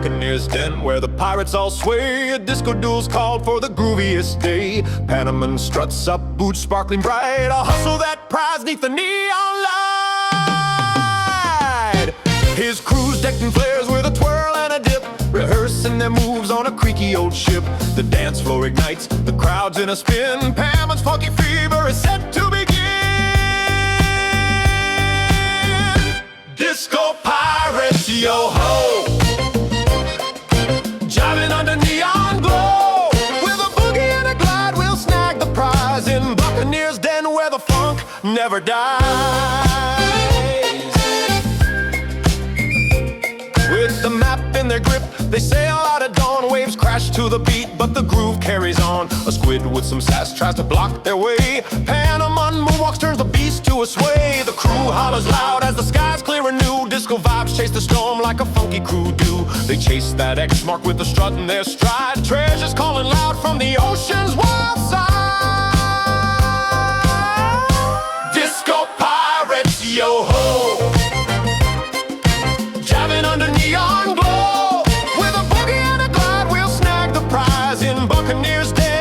Buccaneer's Den, where the pirates all sway. A disco duel's called for the grooviest day. Panemon struts up, boots sparkling bright. A hustle that prize neath the neon light. His crew's decked in flares with a twirl and a dip, rehearsing their moves on a creaky old ship. The dance floor ignites, the crowd's in a spin. Panemon's funky fever is set to begin. Disco pirates, yo-ho, jiving under neon glow. With a boogie and a glide, we'll snag the prize in Buccaneer's Den, where the funk never dies. With the map in their grip, they sail out at dawn. Waves crash to the beat, but the groove carries on. A squid with some sass tries to block their way. Panemon moonwalks, turns the beast to a sway. The crew hollers loud as the skies clear anew. Disco vibes chase the storm like a funky crew do. They chase that X mark with the strut in their stride. Treasures calling loud from the ocean's wild side. Disco pirates, yo-ho, jiving under neon glow. With a boogie and a glide, we'll snag the prize in Buccaneer's Den,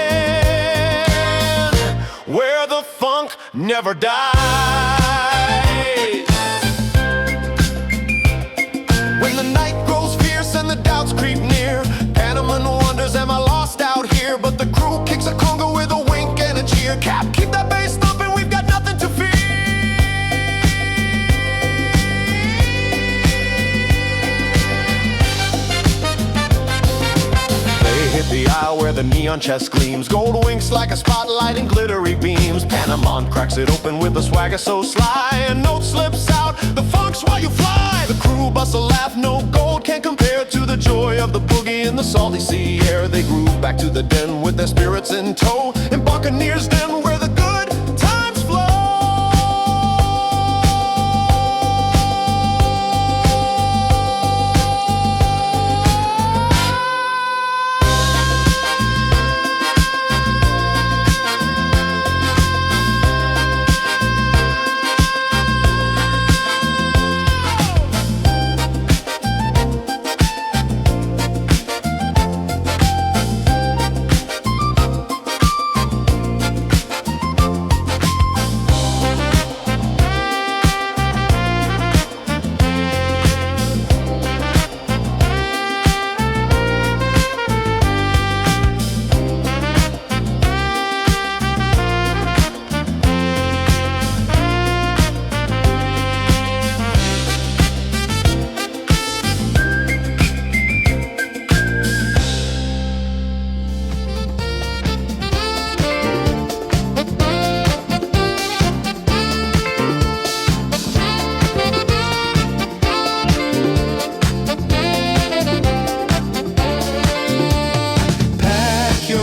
where the funk never dies. When the night grows fierce and the doubts creep near, Panemon wonders, am I lost out here? But the crew kicks a conga with a wink and a cheer. Cap, keep that bass thumping, we've got nothing to fear. Hit the aisle where the neon chest gleams. Gold winks like a spotlight in glittery beams. Panemon cracks it open with a swagger so sly. A note slips out, the funk's while you fly. The crew busts a laugh, no gold can compare to the joy of the boogie in the salty sea air. They groove back to the den with their spirits in tow. In Buccaneer's Den, where the good times flow.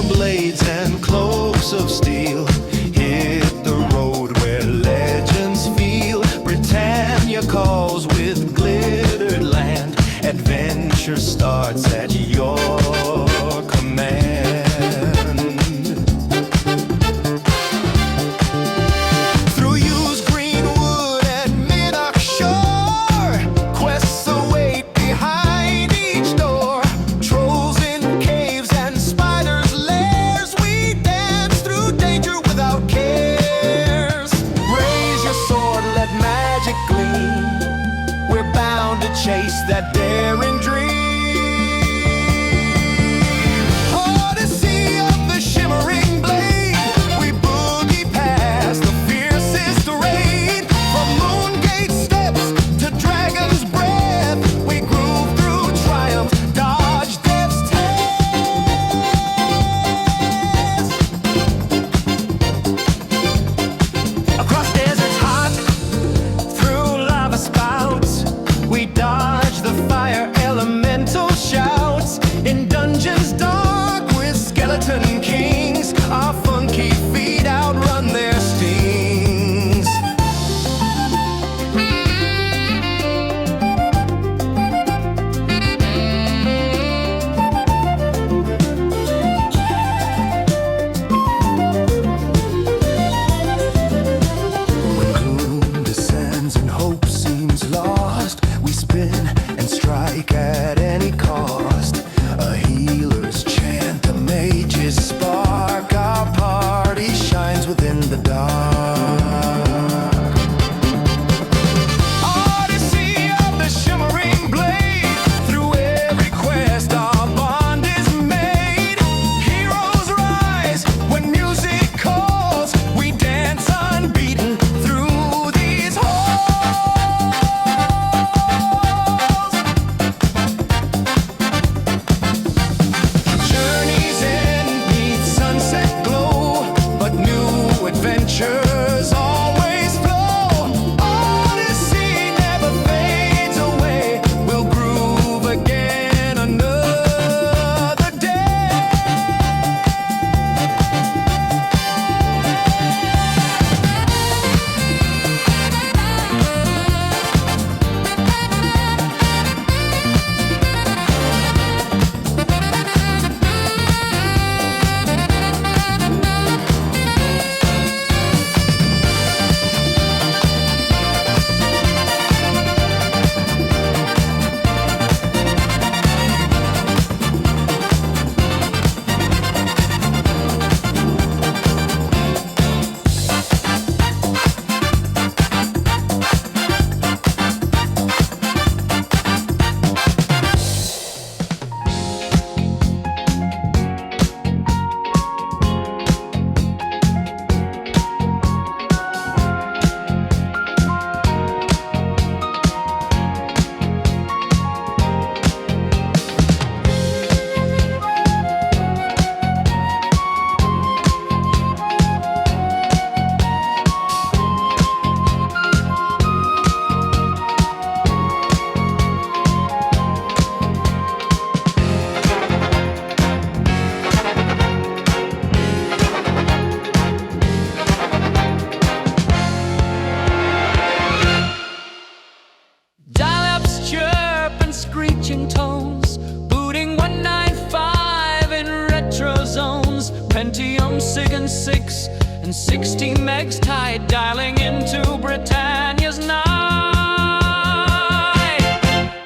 Blades and cloaks of steel, hit the road where legends feel. Britannia calls with glittered land. Adventure starts at your command. Through used green wood and Minnock shore, quests await behind each door. Trolls in caves and spiders' lairs, we dance through danger without cares. Raise your sword, let magic gleam. We're bound to chase that daring dream. Odyssey of the shimmering blade, we boogie past the fiercest raid. From Moongate steps to Dragon's Breath, we groove through triumph, dodge death's test. Across deserts hot, through lava spouts, we dodge the fire elemental shouts. In dungeons dark with skeleton kings, our funky feet outrun their stings. When gloom descends and hope seems lost, we spin and strike at any cost. A healer's chant, a mage's spark. Our party shines within the dark. Odyssey of the shimmering blade. Through every quest our bond is made. Heroes rise when music calls. We dance unbeaten through these halls. Journeys end neath sunset glow, but new adventures always flow. Odyssey never fades away. We'll groove again another day. Dial-ups chirp and screeching tones, booting 195 in retro zones. Pentium SIG and 6 and 60 megs tight, dialing into Britannia's night.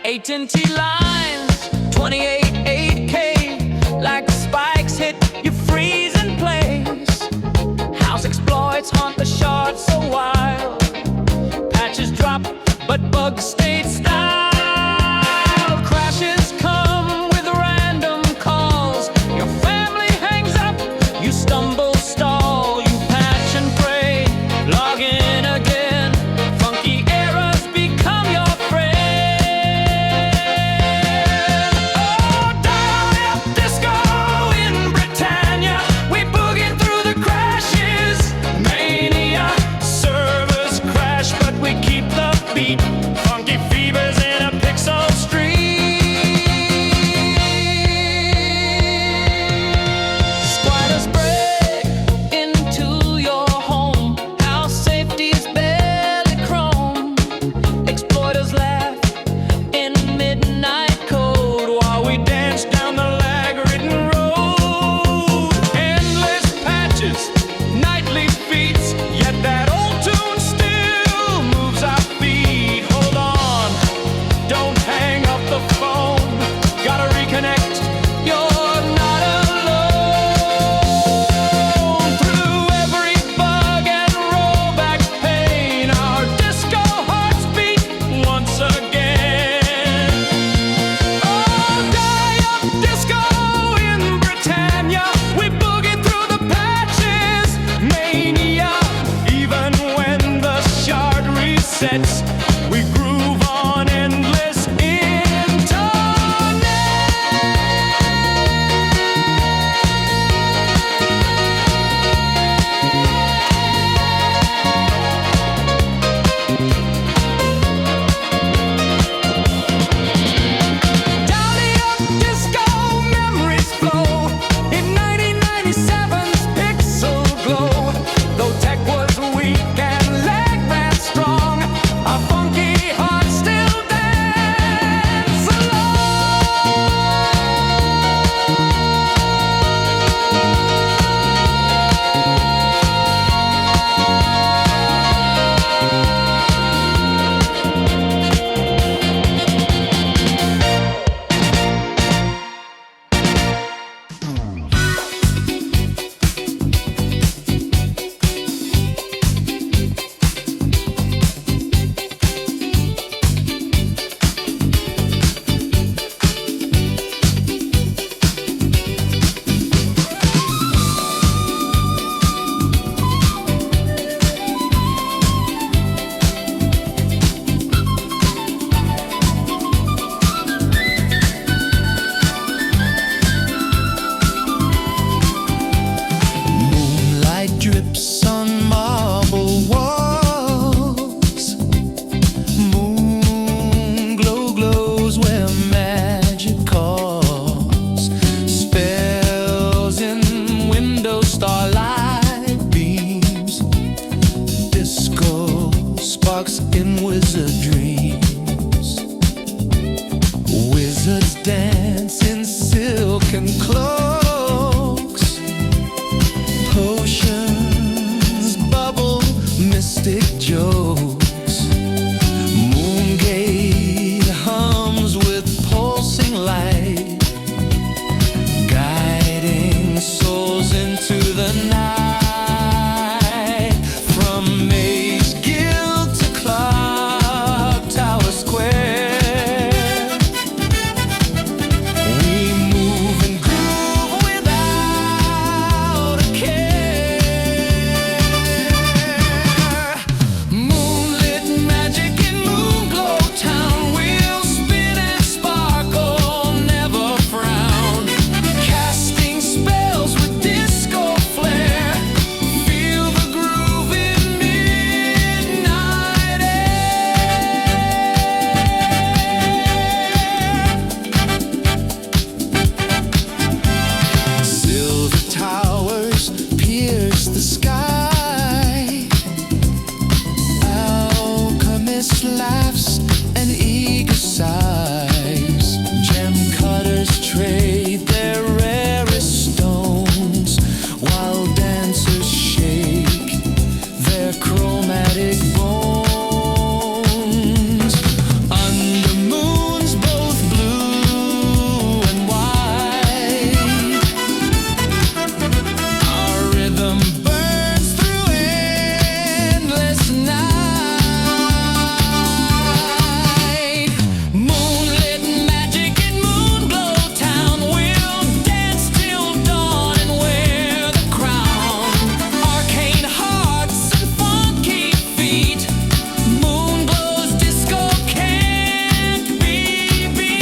AT&T lines, 28 8K, like spikes hit, you freeze in place. House exploits haunt the shard so wild. Patches drop, but bugs stayed style. Crashes come with random calls. Your family hangs up, you stumble, stall. You patch and pray, log in again. Funky errors become your friend. Oh, dial-up disco in Britannia. We boogie through the crashes. Mania, servers crash, but we keep the beat. Funky fevers in dance in silken cloaks. Potions bubble, mystic jokes. Moongate hums with pulsing light, guiding souls into the night. From Maze Guild to Clock Tower Square, we move and groove without a care. Moonlit magic in Moonglow Town, we'll spin and sparkle, never frown. Casting spells with disco flair, feel the groove in midnight air. Silver towers pierce the sky. Alchemist laughs and eager sighs. Gem cutters trade their rarest stones, while dancers shake their chromatic bones. Under moons both blue and white, our rhythm burns through endless night. Moonlit magic in Moonglow Town, we'll dance till dawn and wear the crown. Arcane hearts and funky feet, Moonglow's disco can't be beat.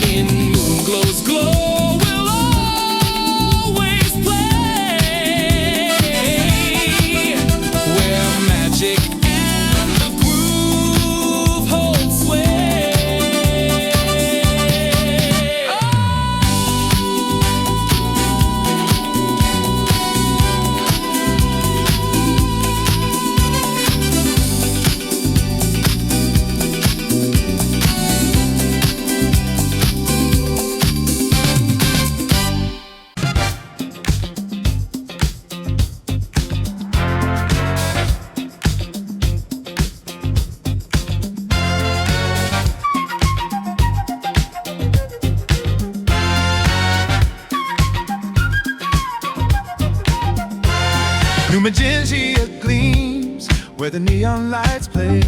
In Moonglow's glow, we'll always play, where magic and the groove hold sway. New Magenta gleams where the neon lights play.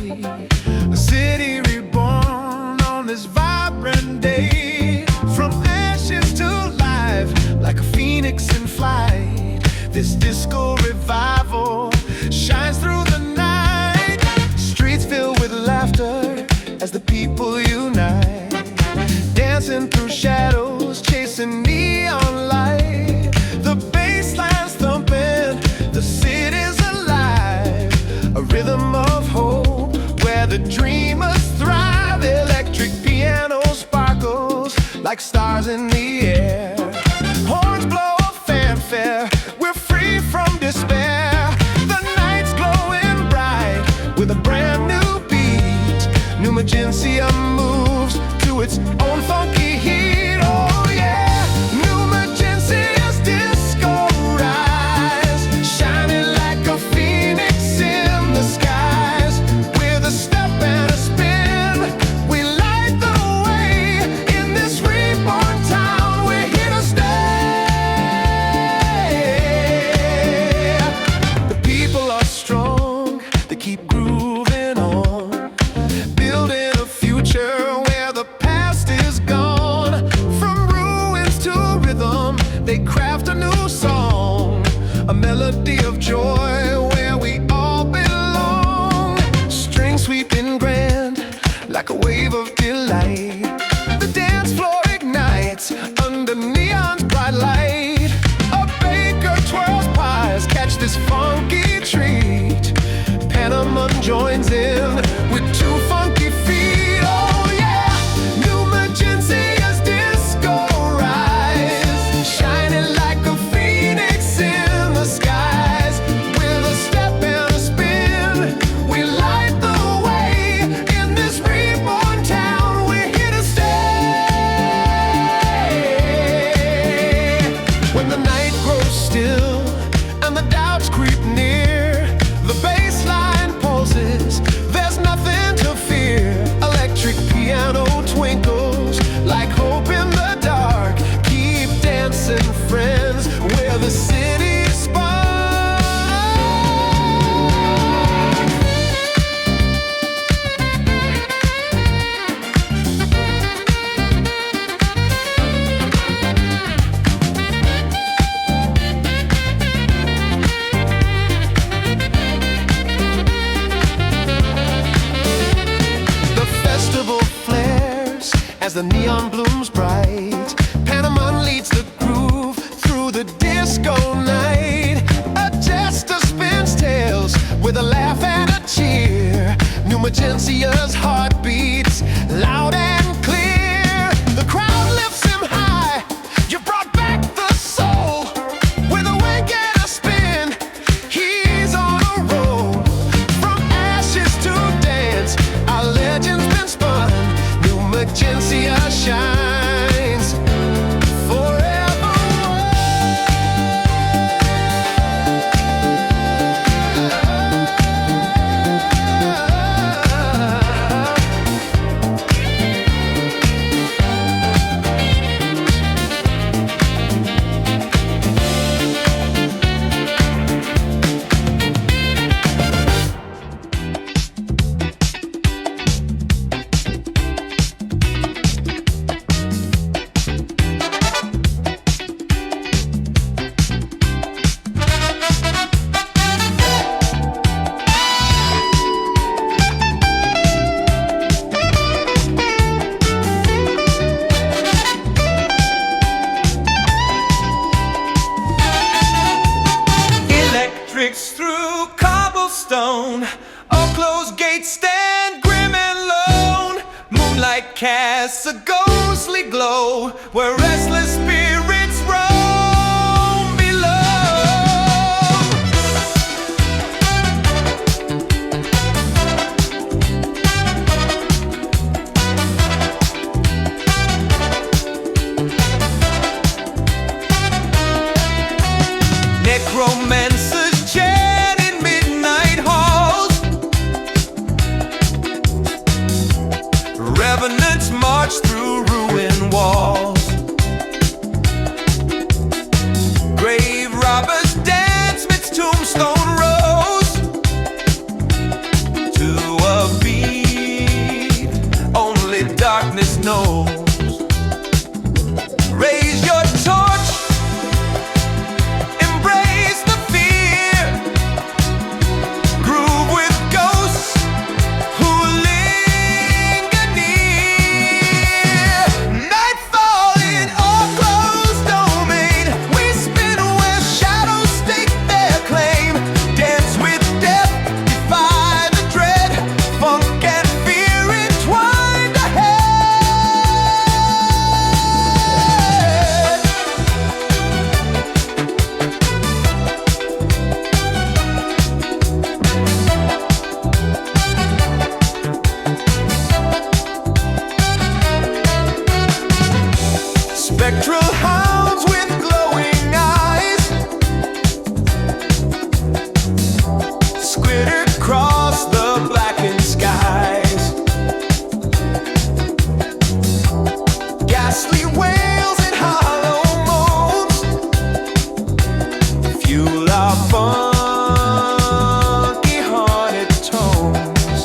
A city reborn on this vibrant day. From ashes to life, like a phoenix in flight. This disco revival shines through the night. Streets filled with laughter as the people unite. Dancing through shadows, chasing neon light. The bass line's thumping, the city's alive. A rhythm of hope where the dreamers thrive. Electric piano sparkles like stars in the air. Horns blow a fanfare, we're free from despair. The night's glowing bright with a brand new beat. New Magenta moves to its own funky heat. Oh yeah, New Magenta's disco rise, shining like a phoenix in the skies. With a step and a spin, we light the way. In this reborn town, we're here to stay. The people are strong, they keep grooving on, building a future where the past is gone. From ruins to rhythm, they craft a new song. melody of joy where we all belong. Strings sweeping grand like a wave of delight. The dance floor ignites under neon's bright light. A baker twirls pies, catch this funky treat. Panemon joins in with two funky feet. Oh yeah, new Magencia's disco rise, shining like a phoenix in the skies. With a step and a spin, we light the way. In this reborn town, we're here to stay. When the night grows still and the doubts creep near, the bass line pulses, there's nothing to fear. Electric piano twinkles like hope in the dark. Keep dancing, friends, where the city sparks. As the neon blooms bright, Panemon leads the groove through the disco night. A jester spins tales with a laugh and a cheer. New Magencia's heart beats loud and clear. The crowd lifts him high, you brought back the soul. With a wink and a spin, he's on a roll. From ashes to dance, our legend's been spun. Magencia shines forever. Through cobblestone, all closed gates stand grim and lone. Moonlight casts a ghostly glow where restless spirits roam below. Necromancers chant in midnight halls. Revenants march through ruined walls. Grave robbers dance midst tombstone rows to a beat only darkness knows. Raise your torch, spectral hounds with glowing eyes squirt across the blackened skies. Ghastly wails and hollow moans fuel our funky haunted tones.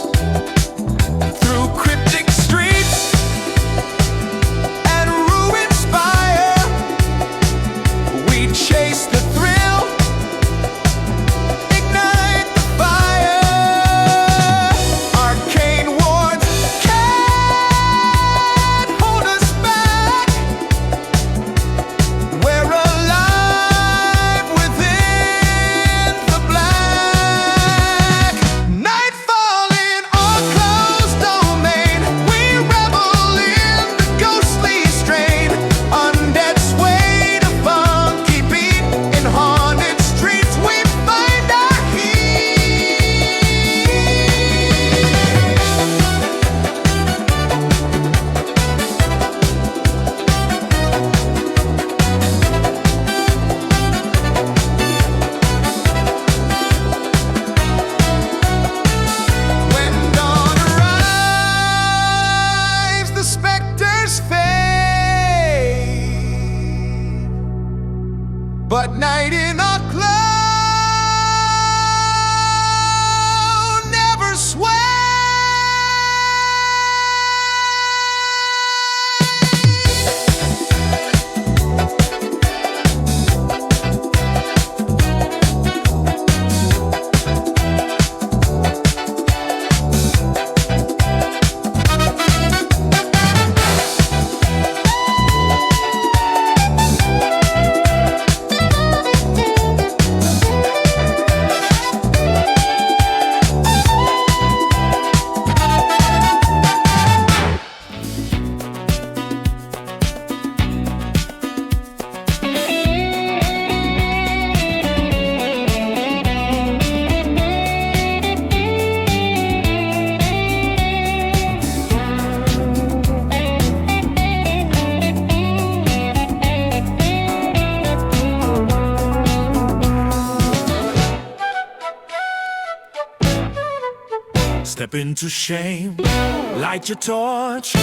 Through cryptic streets and ruined spire, we chase the thrill but night in a cloud never sways. Step into shame, light your torch.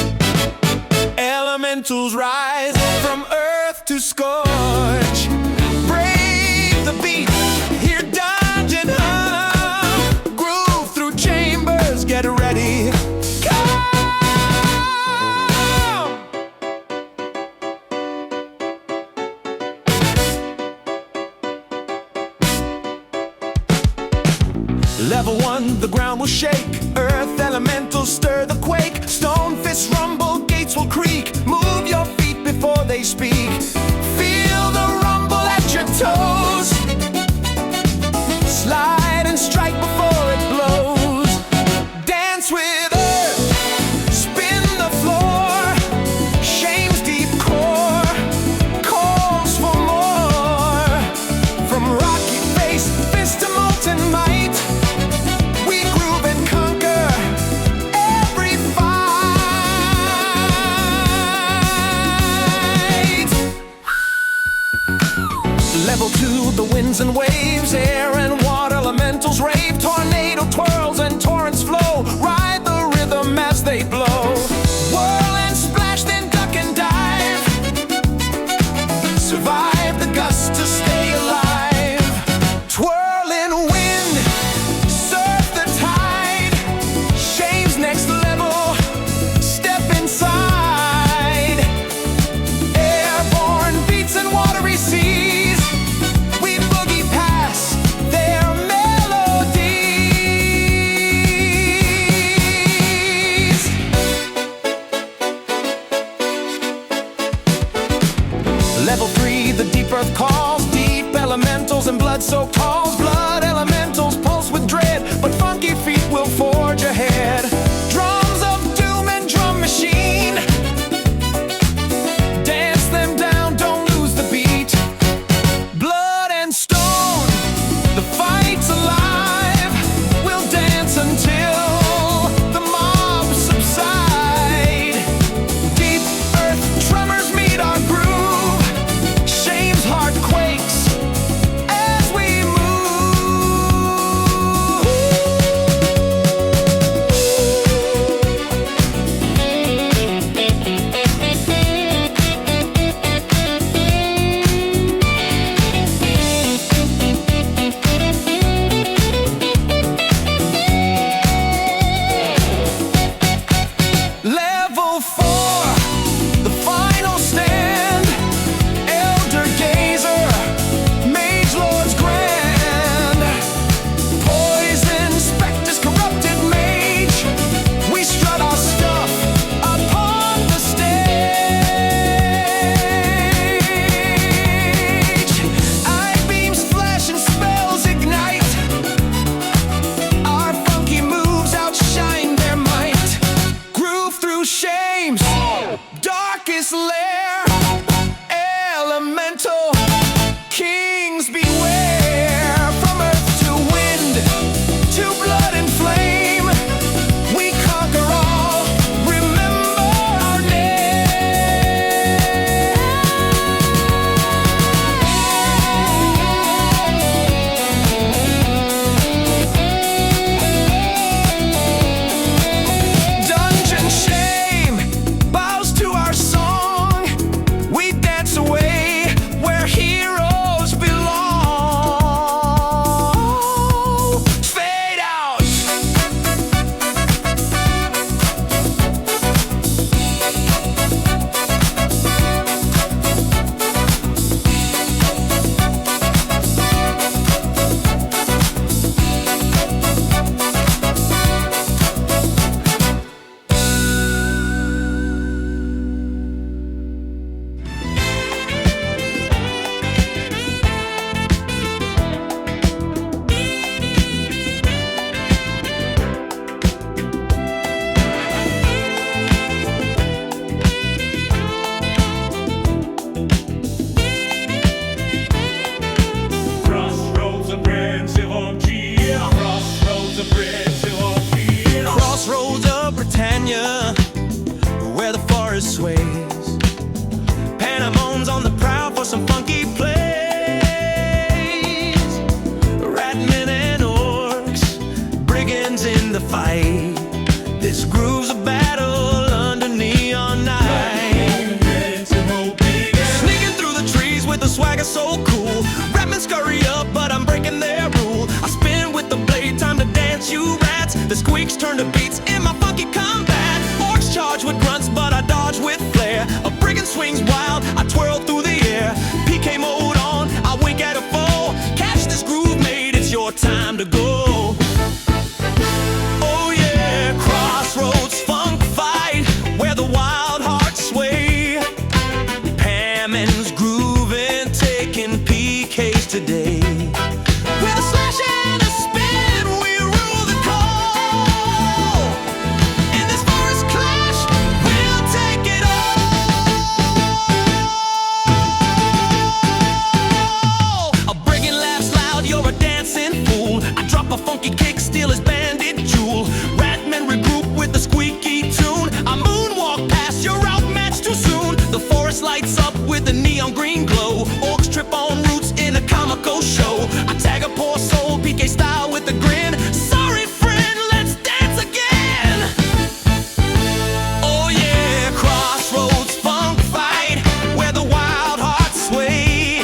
Elementals rise from earth to scorch. Break the beat, hear dungeon hum. Groove through chambers, get ready. Come! Level 1, the ground will shake. Earth elementals stir the quake. Stone fists rumble, gates will creak. Move your feet before they speak. Feel the rumble at your toes. Slide and strike before it blows. Dance with earth, spin the floor. Shame's deep core calls for more. From rocky face, fist to molten might. Level 2, the winds and waves, air and water elementals rave. Tornado twirls and torrents flow. Ride the rhythm as they blow. Whirl and splash, then duck and dive. Survive the gust to stay alive. Twirling wind, surf the tide. Shame's next level, step inside. Airborne beats and watery seas. Level 3, the deep earth calls. Deep elementals and blood-soaked halls. Blood elementals pulse with dread, but funky feet will forge ahead. Drums of doom and drum machine. Dance them down, don't lose the beat. Blood and stone, the fight's alive. We'll dance until the mob subside. Deep earth tremors meet our groove. Heart quakes as we move. cool. Rapmen scurry up, but I'm breaking their rule. I spin with the blade, time to dance, you rats. The squeaks turn to beats in my funky combat. Orcs charge with grunts, but I dodge with flair. A brigand swings wild, I twirl through the air. PK mode on, I wink at a foe. Catch this groove, mate, it's your time to go. Oh yeah, crossroads funk fight, where the wild hearts sway. Pamen's grooving, taking PKs today. With a slash and a spin, we rule the call. In this forest clash, we'll take it all. A brigand laughs loud, you're a dancing fool. I drop a funky kick, steal his bandit jewel. Ratmen regroup with the squeaky tune. I moonwalk past, you're outmatched too soon. The forest lights up with a neon green glow. Orcs trip on roots in a comical show. I tag a poor soul, PK style with a grin. Sorry friend, let's dance again. Oh yeah, crossroads funk fight, where the wild hearts sway.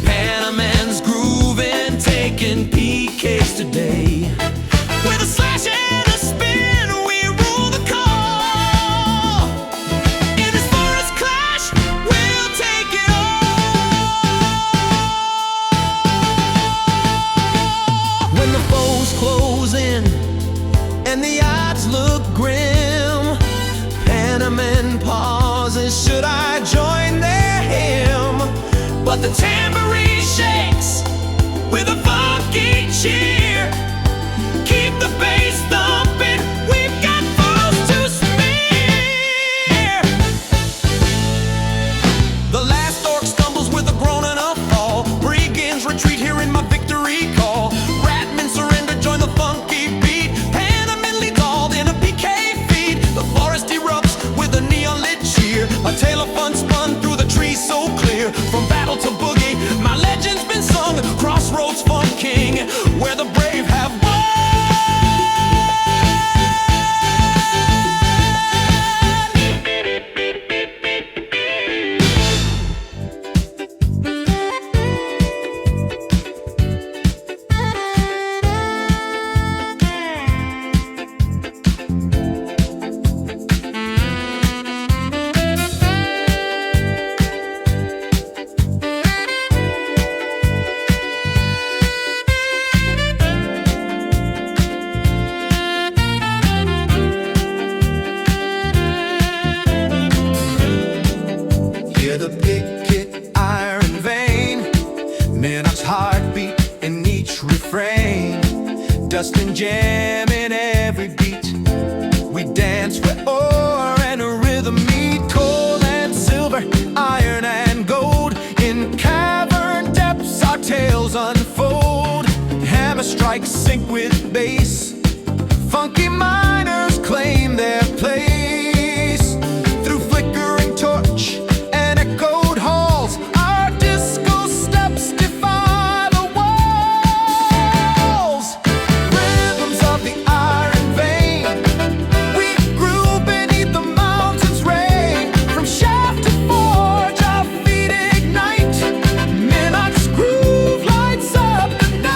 Panemon's grooving, taking PKs today. With a slash and a spin, we rule the call. In this forest clash, we'll take it all. When the foes close in and the odds look grim, Panemon pauses, should I join their hymn? But the tambourine shakes with a funky cheer. Keep the bass thumping, we've got foes to smear. The last orc stumbles with a groan and a fall. Brigands retreat, hearing my victory call. Ratmen surrender, join the funky beat. Panemon leads all in a PK feed. The forest erupts with a neon lit cheer. A tale of fun spun through the trees so clear. From battle to boogie, my legend's been sung. Crossroads funk king, where the brave have won. Hear the picket iron vein, Minnock's heartbeat in each refrain. Dust and jam in every beat. We dance where ore and rhythm meet. Coal and silver, iron and gold. In cavern depths our tales unfold. Hammer strikes sync with bass. Funky miners claim their place. Through flickering torch and echoed halls, our disco steps defy the walls. Rhythms of the iron vein, we grew beneath the mountain's rain. From shaft to forge, our feet ignite. Minnock's groove lights up the night.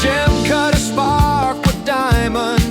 Gem cut a spark with diamond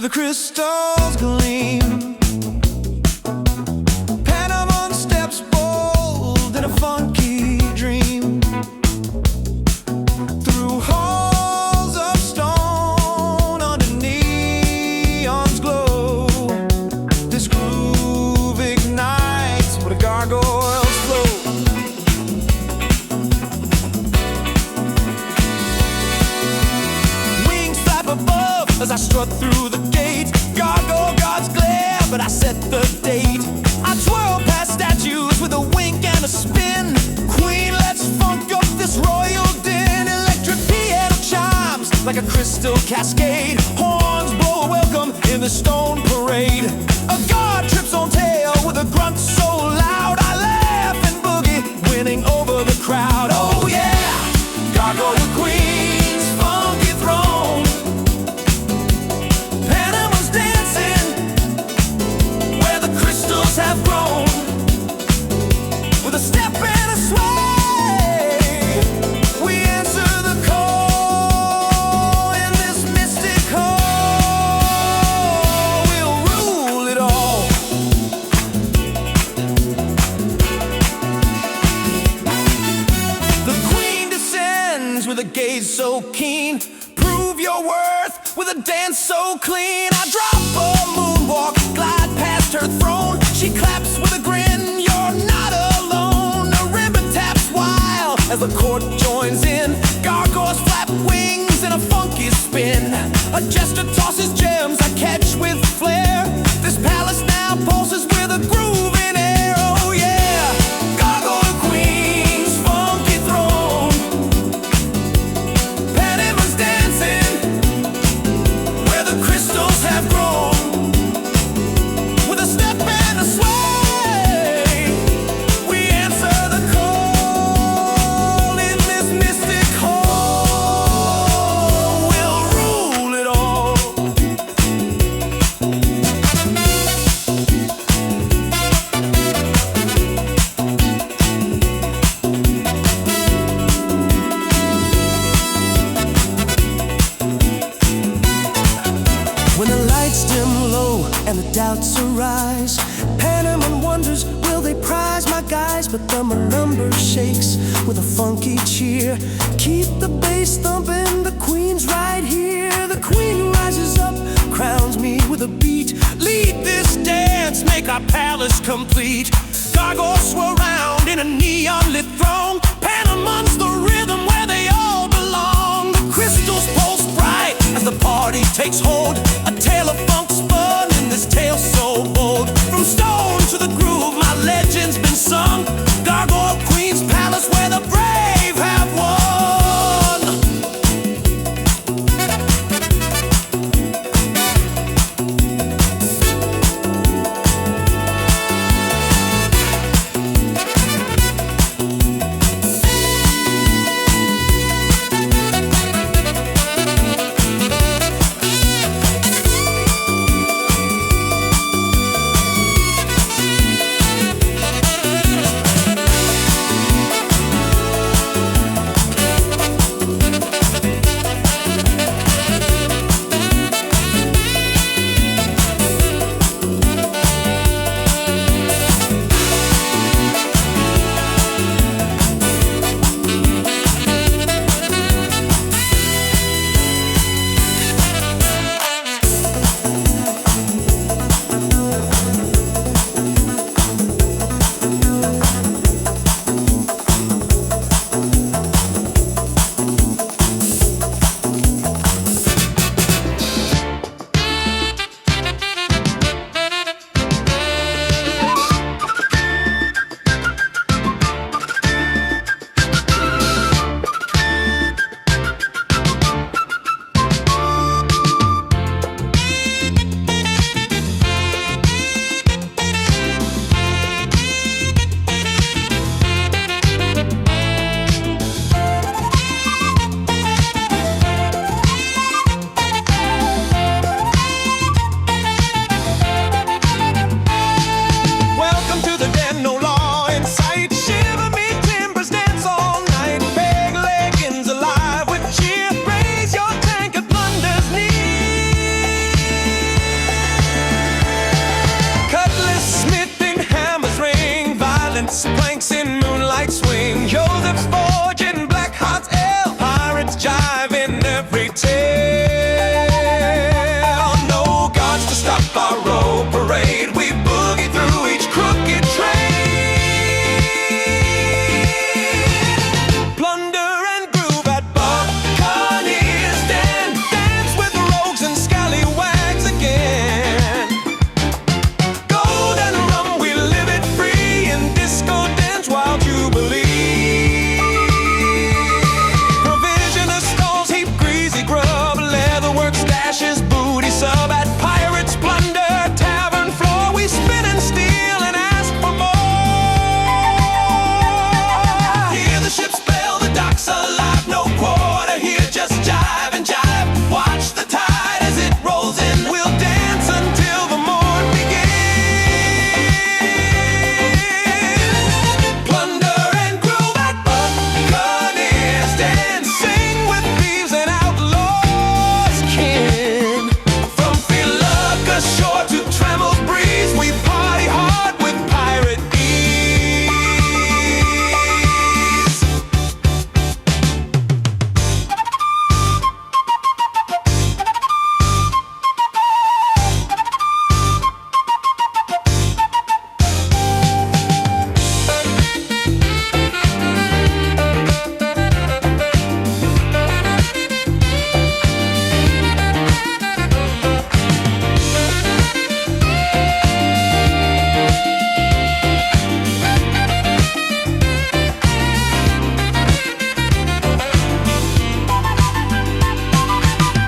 the crystals gleam. Panemon steps bold in a funky dream. Through halls of stone under neon's glow, this groove ignites where the gargoyles flow. Wings flap above as I strut through the gate. Gargoyle guards glare, but I set the date. I twirl past statues with a wink and a spin. Queen, let's funk up this royal din. Electric piano chimes like a crystal cascade. Horns blow a welcome in the stone parade. A guard trips on tail with a grunt so loud I laugh and boogie, winning over the crowd. Oh yeah, Gargoyle Queen's funky throne. Panemon's dancing where the crystals have grown. With a step and a sway, we answer the call in this mystic hall. We'll rule it all. The queen descends with a gaze so keen. Prove your worth with a dance so clean. I drop a moonwalk, glide past her throne. She claps with a grin, you're not alone. A ribbon taps wild as the court joins in. Gargoyles flap wings in a funky spin. A jester tosses gems I catch with flair. This palace now pulses with a groove in air. Oh yeah, Gargoyle Queen's funky throne. Panemon's dancing where the crystals have grown. With a step and a sway, we answer the call in this mystic hall. We'll rule it all. When the lights dim low and the doubts arise, Panemon wonders, will they prize my guys? But the marimba shakes with a funky cheer. Keep the bass thumping, the queen's right here. The queen rises up, crowns me with a beat. Lead this dance, make our palace complete. Gargoyles swirl round in a neon-lit throne. Panemon's the rhythm where they all belong. The crystals pulse bright as the party takes hold. A tale of funk spun in this tale so bold. From stone to the groove, my legend's been sung. Gargoyle Queen's palace where the brave have won. Gas planks in moonlight swing, Joseph's forge in black hot ale, pirates jive in every tale. No gods to stop our road parade, we boogie through each crooked trade. Plunder and groove at Buccaneers Den, dance with rogues and scallywags again. Gold and rum, we live it free in disco dance, wild jubilee. Provisioner stalls heap greasy grub, leatherwork stashes, booty sub at Pirates Plunder Tavern floor. We spin and steal and ask for more. Hear the ship's bell, the dock's alive, no quarter here, just jive and jive. Watch the tide as it rolls in, we'll dance until the morn begins. Plunder and groove at Buccaneers Den, sing with thieves and outlaws kin. From Philippa shore to Tremel breeze, we party hard with pirate ease.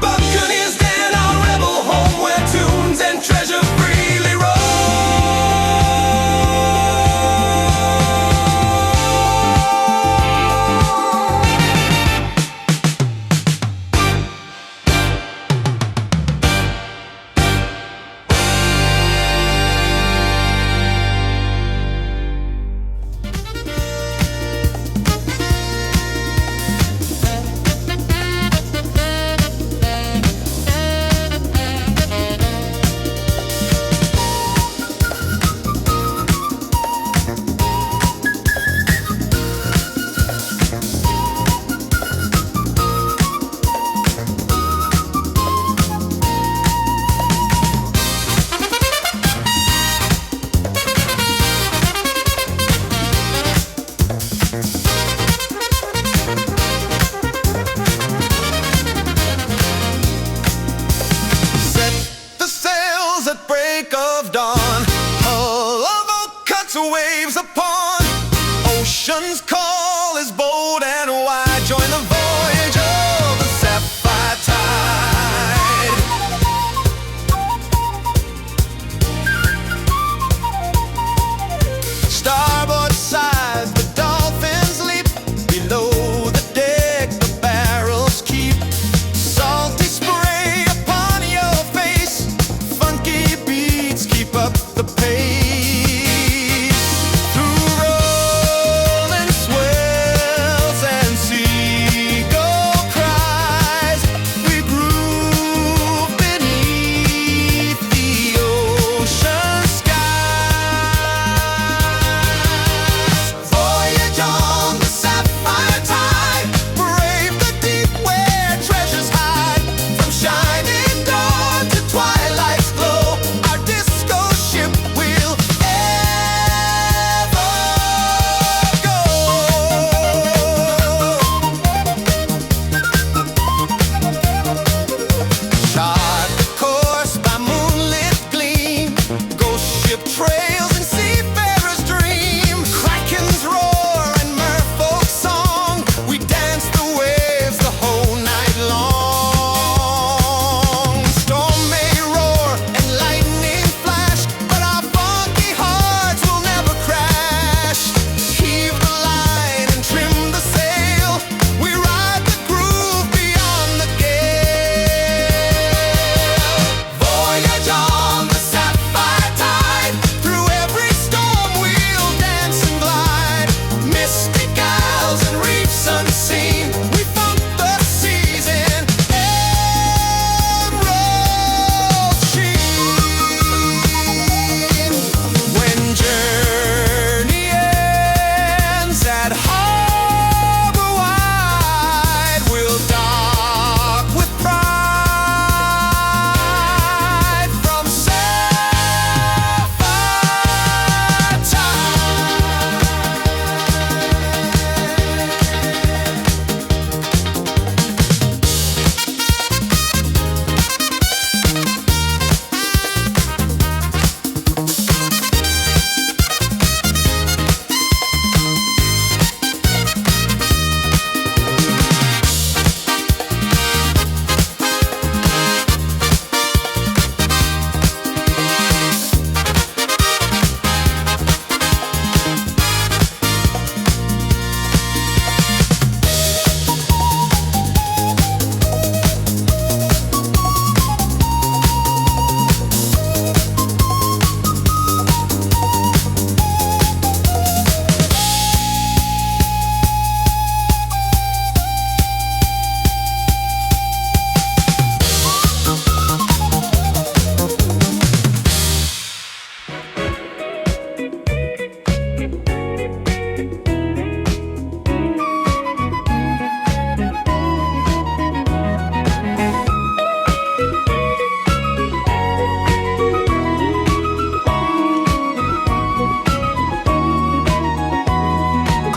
Buccaneers Den, our rebel home, where tunes and treasure freely roam. Set the sails at break of dawn, hull of oak cuts waves upon. Ocean's call is bold and wide, join the voyage of the sapphire tide. Starboard side, the dolphins leap, below the deck the barrels keep. Salty spray upon your face, funky beats keep up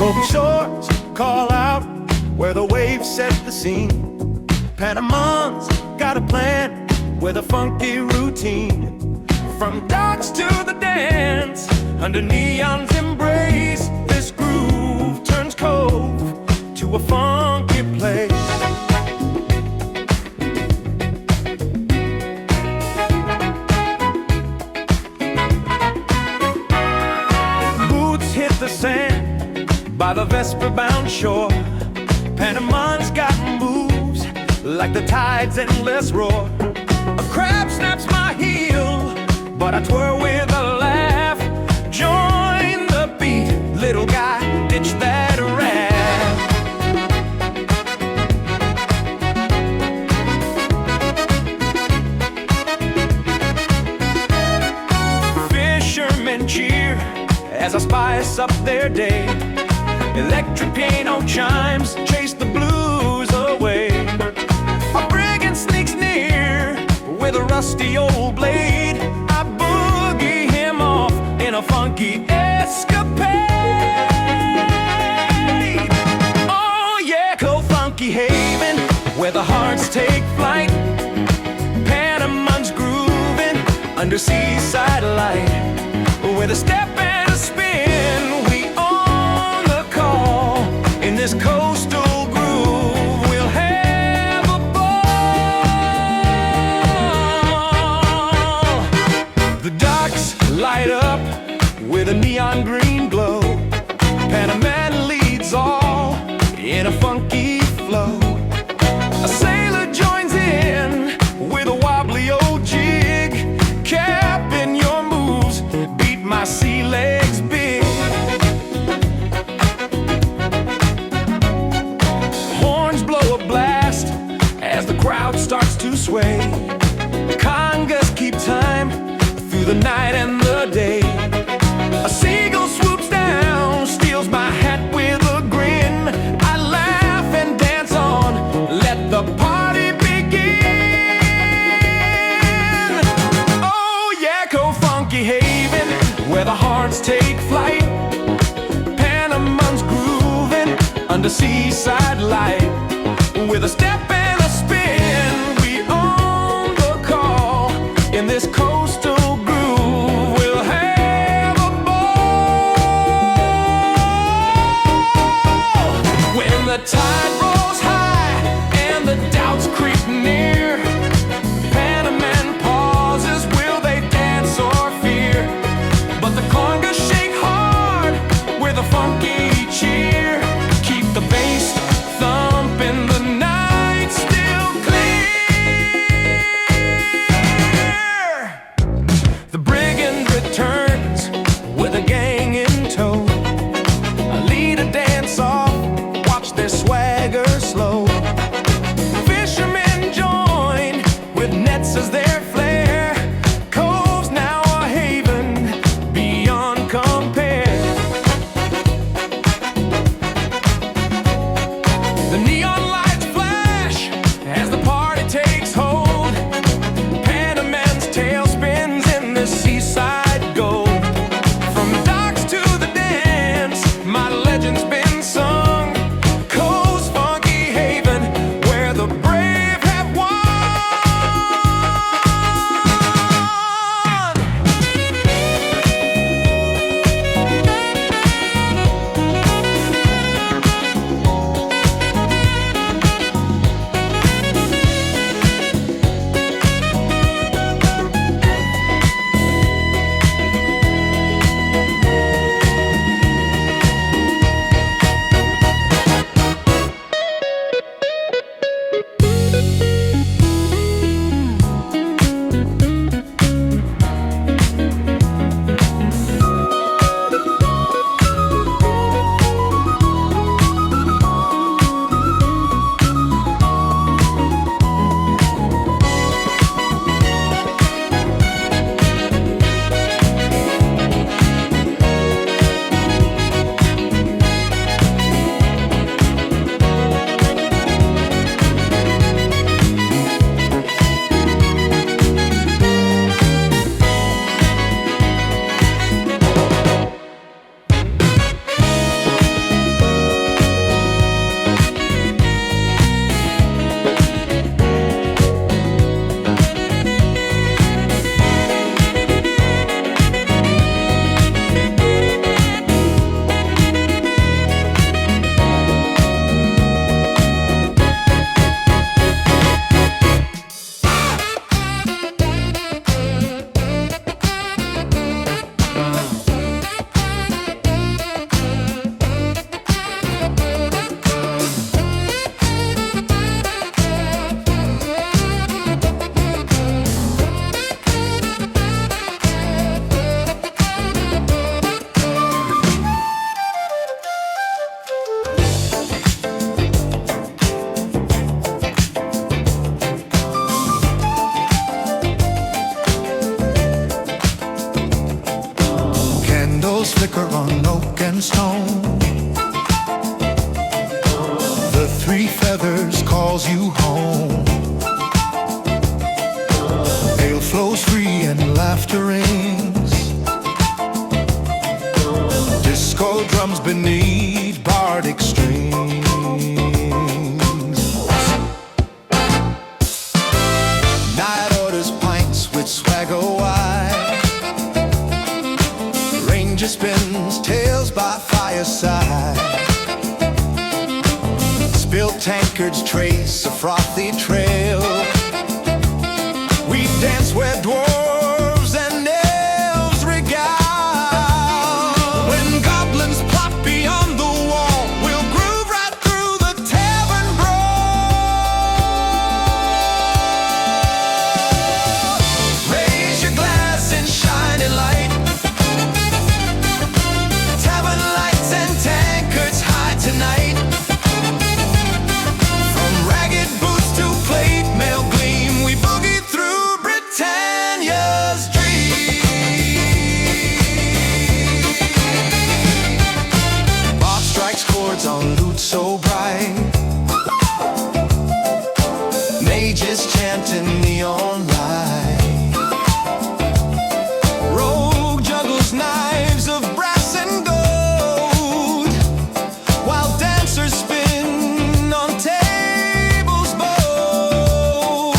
Open shores call out where the waves set the scene. Panemon's got a plan with a funky routine. From docks to the dance, under neon's embrace, This groove turns cove to a funky place. Boots hit the sand by the Vesper-bound shore. Panemon's got moves like the tide's endless roar. A crab snaps my heel, but I twirl with a laugh. Join the beat, little guy, ditch that raft. Fishermen cheer as I spice up their day. Electric piano chimes chase the blues away. A brigand sneaks near with a rusty old blade. I boogie him off in a funky escapade. Oh yeah, Funky Haven, where the hearts take flight. Panemon's grooving under seaside light. With a step and a spin, we on the call. In this coastal groove, we'll have a ball. The docks light up with a neon green glow. Panemon leads all in a funky flow. A sailor joins in with a wobbly old jig. Capping your moves, beat my sea legs big. Horns blow a blast as the crowd starts to sway. Congas keep time through the night and the day. A seagull swoops down, steals my hat with a grin. I laugh and dance on, let the party begin. Oh yeah, Funky Haven, where the hearts take flight. Panemon's grooving under seaside light. With a step and a spin, we on the call. In this coastal groove, we'll have a ball. When the tide rolls high and the doubts creep near, Panemon pauses, will they dance or fear? But the congas shake hard with a funky cheer. Keep the bass thumping, the night still clear. stone. The three feathers calls you home. Ale flows free and laughter rings. Disco drums beneath bardic strings. Night orders pints with swagger wide. Ranger spins tales by fireside. Spilled tankards trace a frothy trail. We dance where dwarves and elves regale. When goblins plot beyond the wall, we'll groove right through the tavern brawl. Raise your glass and shine it light. Tavern lights and tankards high tonight. From ragged boots to plate mail gleam, we boogie through Britannia's dream. Bob strikes chords on lute so bright. Mages chanting neon light. Rogue juggles knives of brass and gold, while dancers spin on tables bold.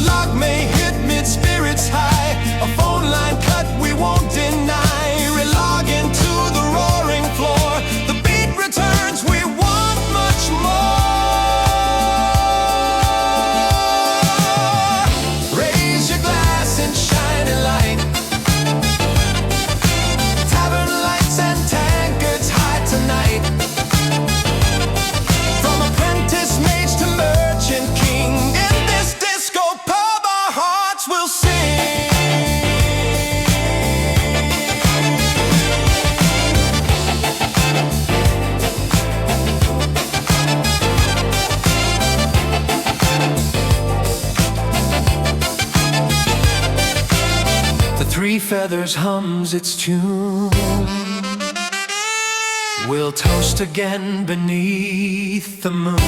Lock may hit mid-spirits high, a phone line cut we won't deny. Relog into the roaring floor, the beat returns, we want much more. Raise your glass and shine it light. Tavern lights and tankards high tonight. From apprentice mage to merchant king, in this disco pub our hearts will sing. The three feathers hums its tune. We'll toast again beneath the moon.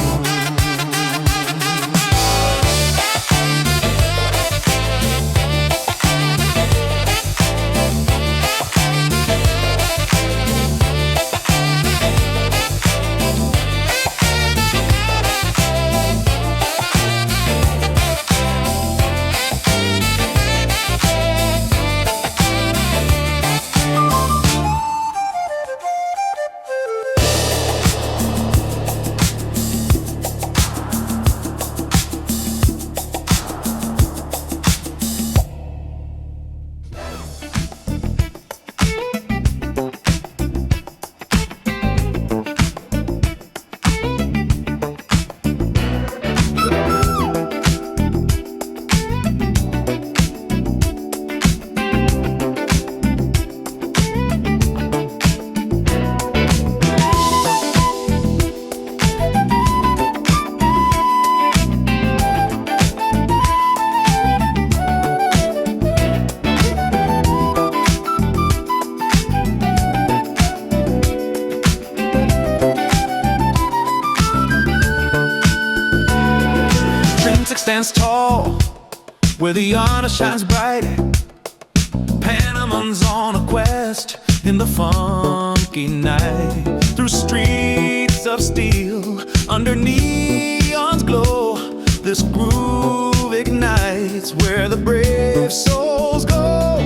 Stands tall where the honor shines bright. Panemon's on a quest in the funky night. Through streets of steel, under neon's glow, this groove ignites where the brave souls go.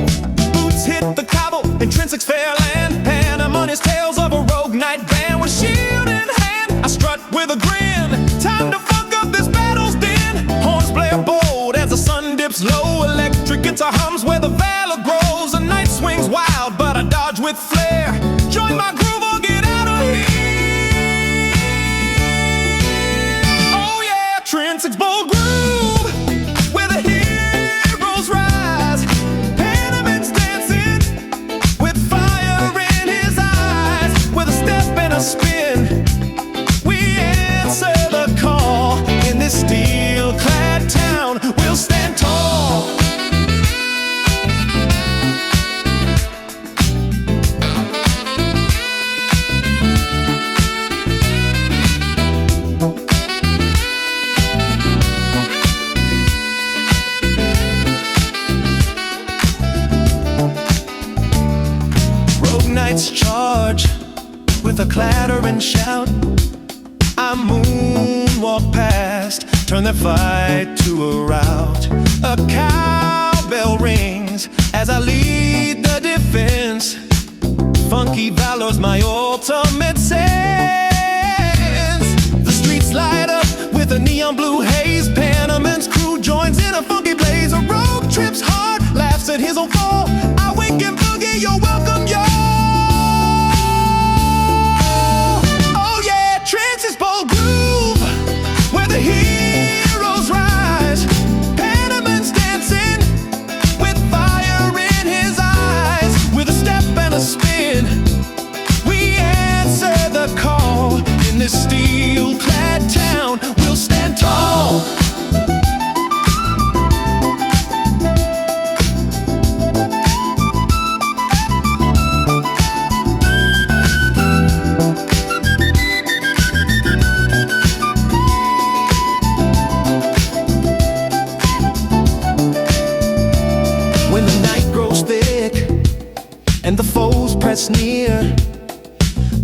Boots hit the cobble, Intrinsic's fair land. Panemon is tales of a rogue knight band. With shield in hand, I strut with a grin. Time to fuck up this battle's den. Horns blare bold as the sun dips low. Electric guitar hums where the valor grows. The night swings wild, but I dodge with flair. Join my groove or get out of here. Oh yeah, Intrinsic's bold groove, where the heroes rise. Panemon's dancing with fire in lights charge with a clatter and shout. I moonwalk past, turn their fight to a rout. A cowbell rings as I lead the defense. Funky valor's my ultimate sense. The streets light up with a neon blue haze. Panemon's crew joins in a funky blaze. A rogue trips hard, laughs at his own fall. I wink and boogie, you're welcome, y'all. Oh yeah, Trance's bold groove, where the heroes rise. Panemon's dancing with fire in his eyes. With a step and a spin, we answer the call. In this steel-clad town, we'll stand tall. When the night grows thick and the foes press near,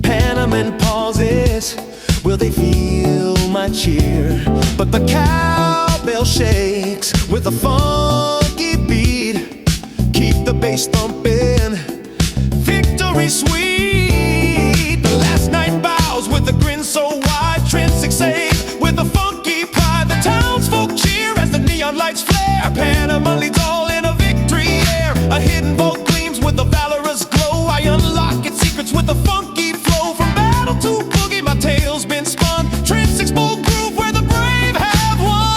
Panemon pauses. Will they feel my cheer? But the cowbell shakes with a funky beat. Keep the bass thumping, victory sweet. The last night bows with a grin so wide. Transic saves with a funky pride. The townsfolk cheer as the neon lights flare. Panemon leads all in a victory air. A hidden vault gleams with a valorous glow. I unlock its secrets with a funky flow. From battle to boogie, my tale's been spun. Transic's bold groove where the brave have won.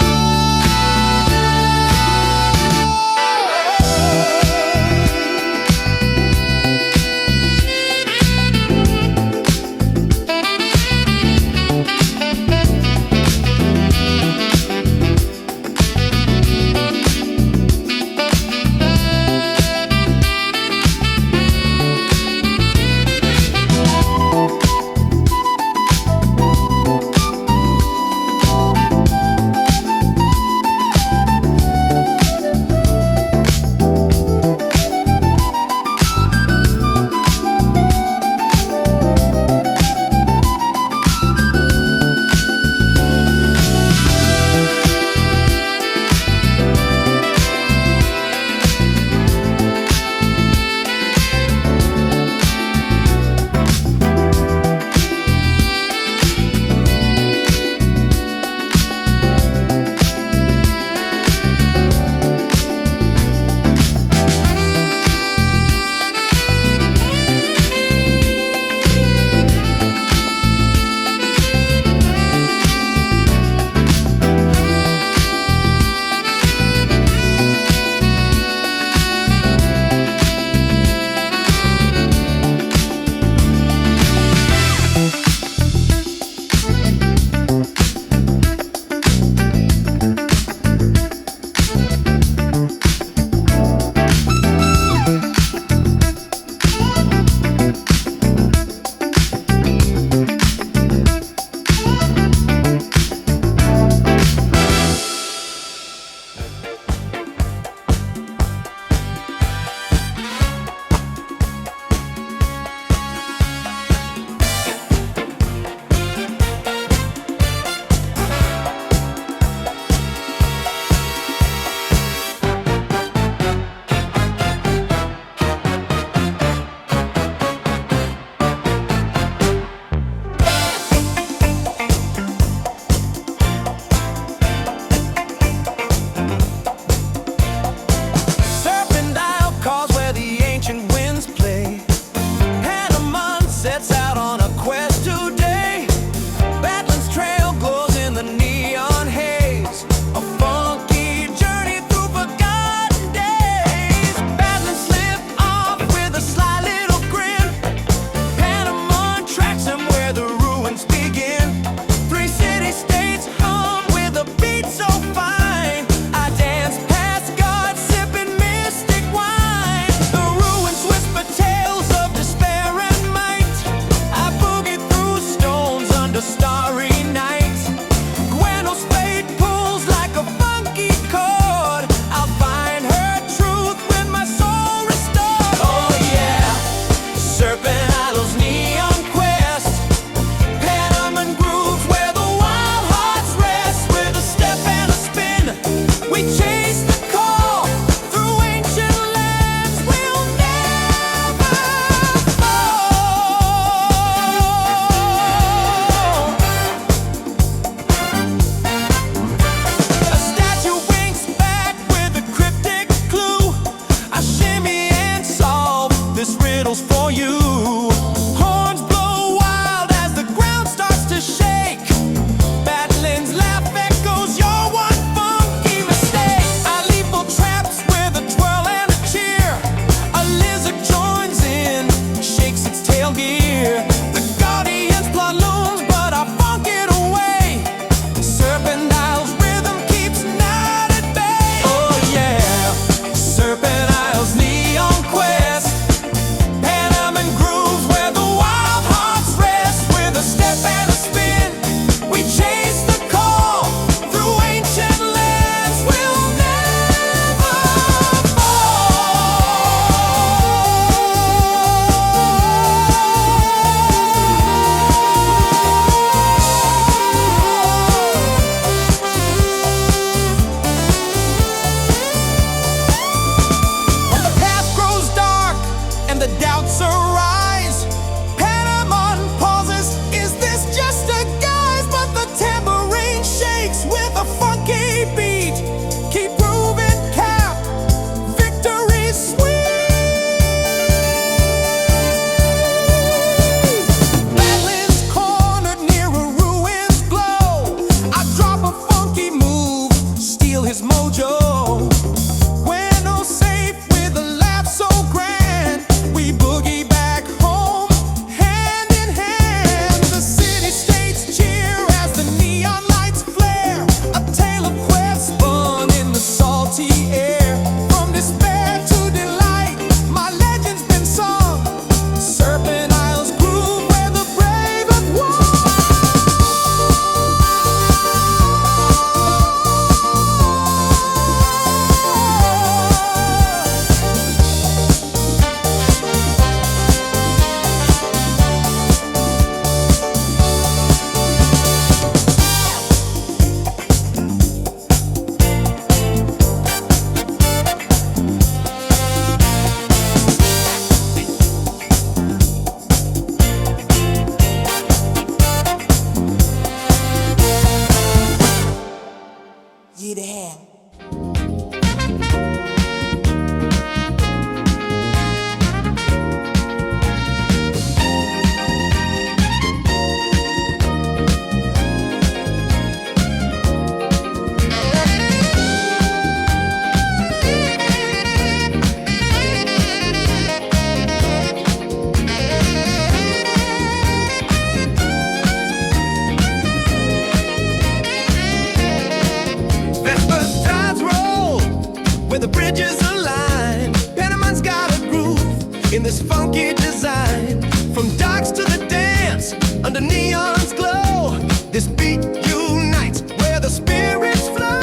this funky design. From docks to the dance, under neon's glow, this beat unites where the spirits flow.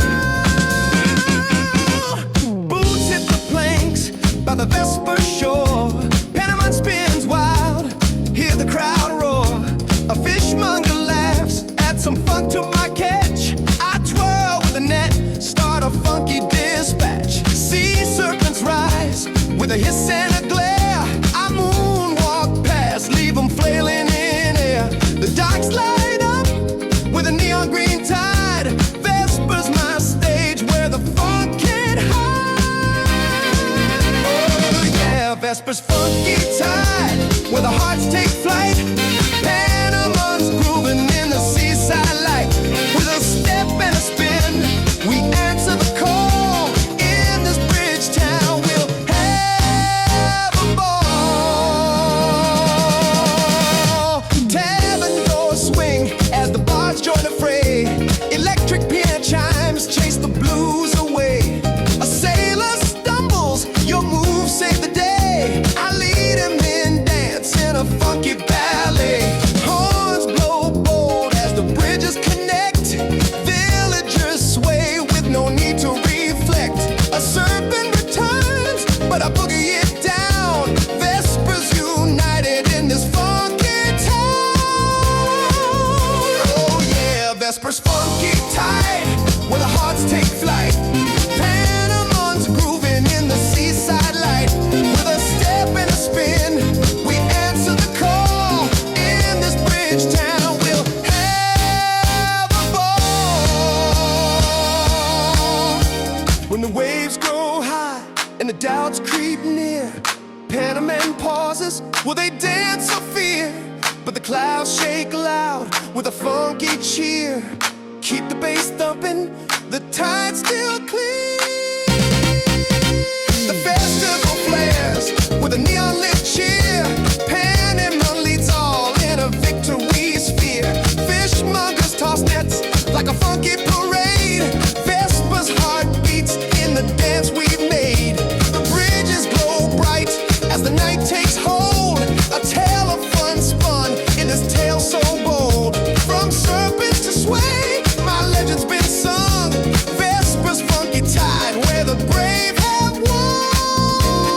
Boots hit the planks by the Vesper shore. Panemon spins wild, hear the crowd roar. A fishmonger laughs at some funk to my catch. I twirl with the net, start a funky dispatch. Sea serpents rise with a hiss and a glare. I moonwalk past, leave them flailing in air. The docks light up with a neon green tide. Vesper's my stage where the funk can hide. Oh yeah, Vesper's funky tide, where the hearts take flight. Panemon's grooving in the seaside light. With a step and a spin, we answer the call. In this bridge town, we'll have a ball. Tavern doors swing as the bards join the fray. Electric piano chimes chase the blues away. A sailor stumbles, your moves save the day. I lead him in dance in a funky ballet. Horns blow bold as the bridges connect. Villagers sway with no need to reflect. A serpent returns, but I boogie it down. Vespers united in this funky town. Oh yeah, Vesper's funky tide, where the hearts take flight. Panemon's grooving in the seaside light. With a step and a spin, we answer the call. In this bridge town, we'll have a ball. When the waves grow high and the doubts creep near, Panemon pauses, will they dance or fear? But the clouds shake loud with a funky cheer. Keep the bass thumping, the tide's still clear. The festival flares with a neon lit cheer. Panemon leads all in a victory sphere. Fishmongers toss nets like a funky parade. Vesper's heart beats in the dance we've made. The bridges glow bright as the night takes hold. A tale of fun spun in this tale so bold. From serpent to sway, my legend's been sung. Vesper's funky tide, where the brave have won.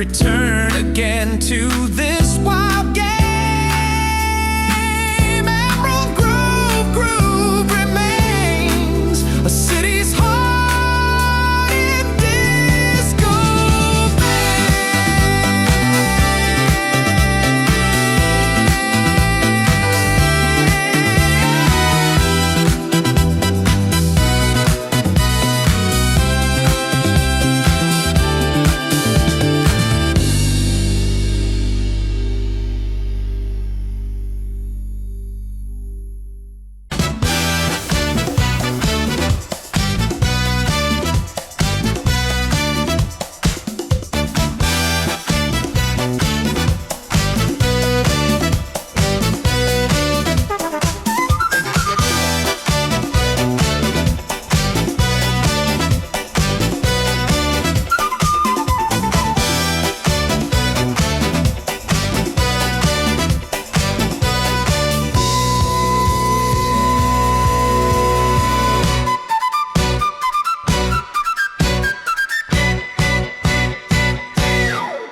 return again to this wild game. Emerald Groove remains a city's heart in disco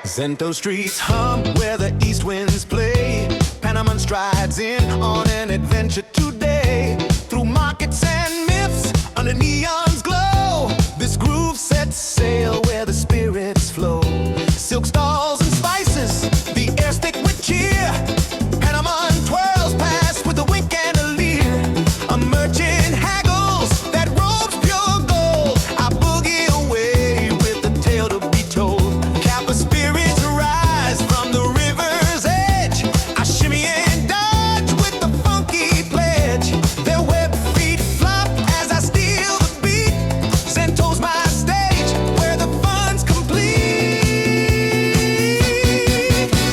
Cento streets hum where the east winds play. Panemon strides in on an adventure today. Through markets and myths, under neon's glow, this groove sets sail where the spirits flow. Silk stalls and spices, the air thick with cheer. Panemon twirls past with a wink and a leer. A merchant haggles that robes pure gold. I boogie away with a tale to be told. Kappa spirits rise from the river's edge. I shimmy and dodge with the funky pledge. Their web feet flop as I steal the beat. Zento's my stage where the fun's complete.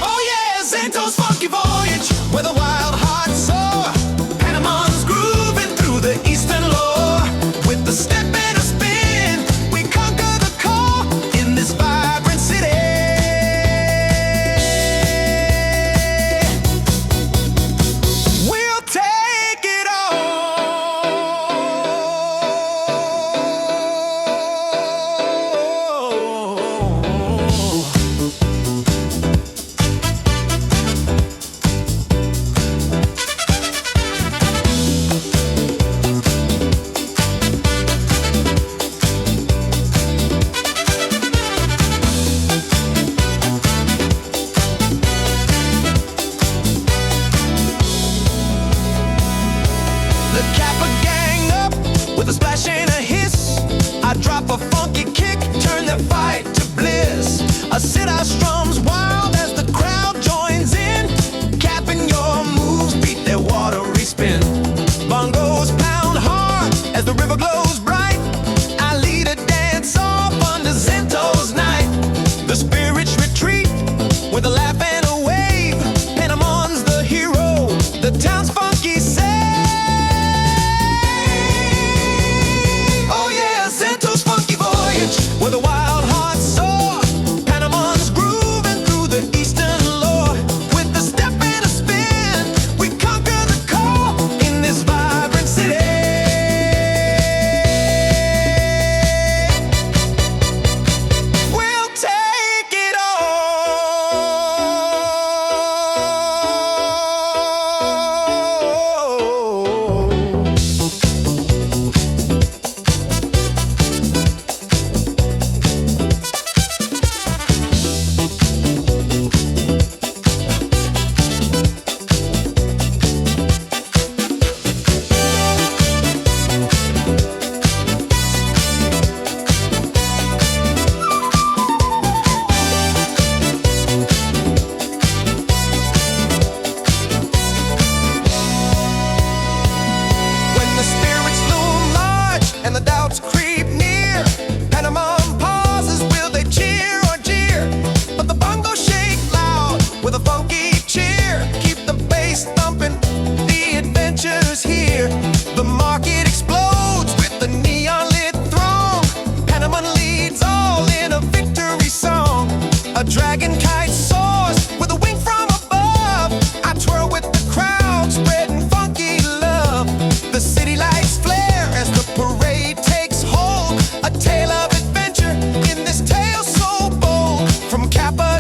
Oh yeah, Zento's funky voyage where the wild hearts soar. Panemon's grooving through the eastern lore. With the step and a spin, we conquer the core in this vibrant city. We'll take it The Kappa gang up with a splash and a hiss. I drop a funky kick, turn their fight to bliss. A sitar strums wild as the crowd joins in. Capping your moves, beat their watery spin. Bongos pound hard as the river glows bright. I lead a dance off under Zento's night. The spirits retreat with a laugh and a wave. Panemon's the hero, the town's funky say. Oh yeah, Zento's funky voyage where the wild hearts soar. Panemon's grooving through the eastern lore. With a step and a spin, we conquer the core in this vibrant city. We'll take it all. When the spirits loom large and the doubts creep near, Panemon pauses, will they cheer or jeer? But the bongos shake loud with a funky cheer. Keep the bass thumping, the adventure's here. The market explodes with the neon lit throng. Panemon leads all in a victory song. A dragon kite soars with a wing from above. I twirl with the crowd, spreading funky love. The city lights flare as the parade takes hold. A tale of adventure in this tale so bold. From Kappa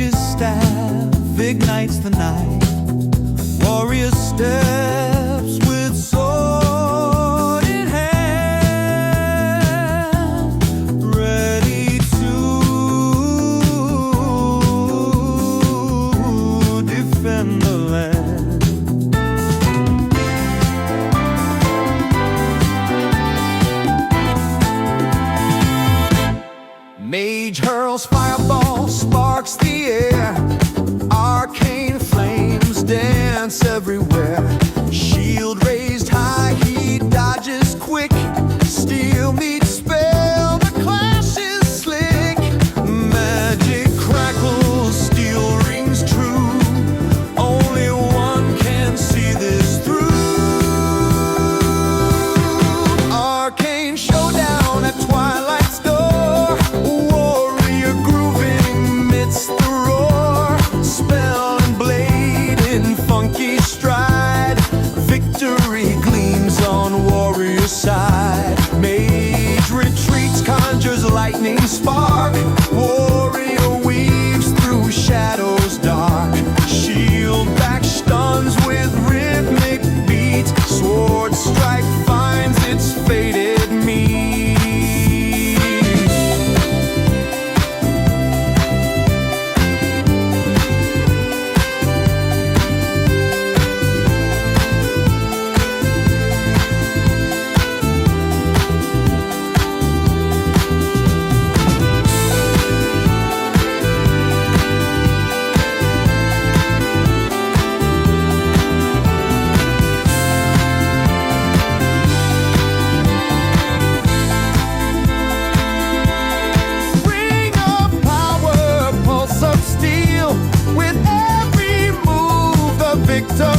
his staff ignites the night. Warrior steps with sword in hand, ready to defend the land. Mage hurls fireball, sparks the air. Arcane flames dance everywhere. Shield raised high, he dodges quick. Steel meets spell, the clash is slick. Magic crackles, steel rings true. Only one can see this through. Arcane showdown at twilight's door. Warrior grooving midst the roar. Spell and blade in funky stride. Victory gleams on warrior's side. Mage retreats, conjures lightning spark. Warrior weaves through shadows dark. Shield back stuns with rhythmic beat. Sword strike finds its fated meat. Ring of power, pulse of steel. With every move, the victor